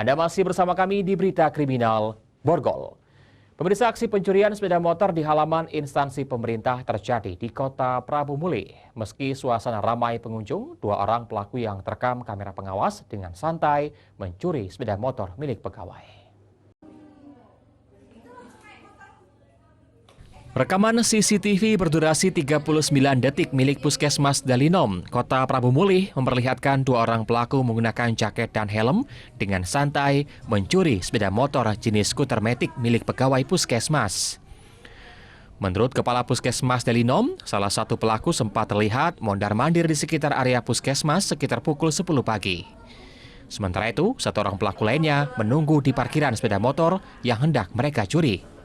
Anda masih bersama kami di Berita Kriminal Borgol. Pemirsa, aksi pencurian sepeda motor di halaman instansi pemerintah terjadi di Kota Prabu Muli. Meski suasana ramai pengunjung, dua orang pelaku yang terekam kamera pengawas dengan santai mencuri sepeda motor milik pegawai. Rekaman CCTV berdurasi 39 detik milik Puskesmas Dalinom, Kota Prabu Muli memperlihatkan dua orang pelaku menggunakan jaket dan helm dengan santai mencuri sepeda motor jenis skuter matic milik pegawai Puskesmas. Menurut Kepala Puskesmas Dalinom, salah satu pelaku sempat terlihat mondar-mandir di sekitar area Puskesmas sekitar pukul 10 pagi. Sementara itu, satu orang pelaku lainnya menunggu di parkiran sepeda motor yang hendak mereka curi.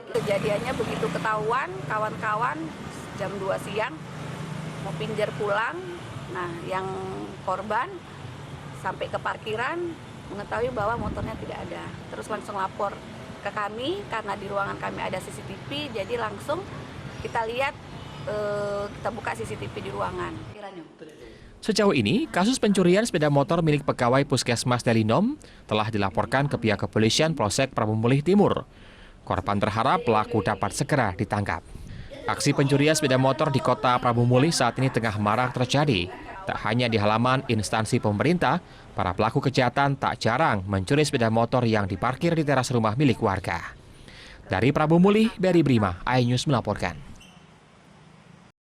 Kejadiannya begitu ketahuan, kawan-kawan jam 2 siang mau pinjar pulang. Nah, yang korban sampai ke parkiran mengetahui bahwa motornya tidak ada. Terus langsung lapor ke kami karena di ruangan kami ada CCTV. Jadi langsung kita lihat, kita buka CCTV di ruangan. Sejauh ini, kasus pencurian sepeda motor milik pegawai Puskesmas Dalinom telah dilaporkan ke pihak kepolisian Polsek Prabu Muli Timur. Korban berharap pelaku dapat segera ditangkap. Aksi pencurian sepeda motor di Kota Prabu Muli saat ini tengah marak terjadi. Tak hanya di halaman instansi pemerintah, para pelaku kejahatan tak jarang mencuri sepeda motor yang diparkir di teras rumah milik warga. Dari Prabu Muli, Berry Brima, iNews melaporkan.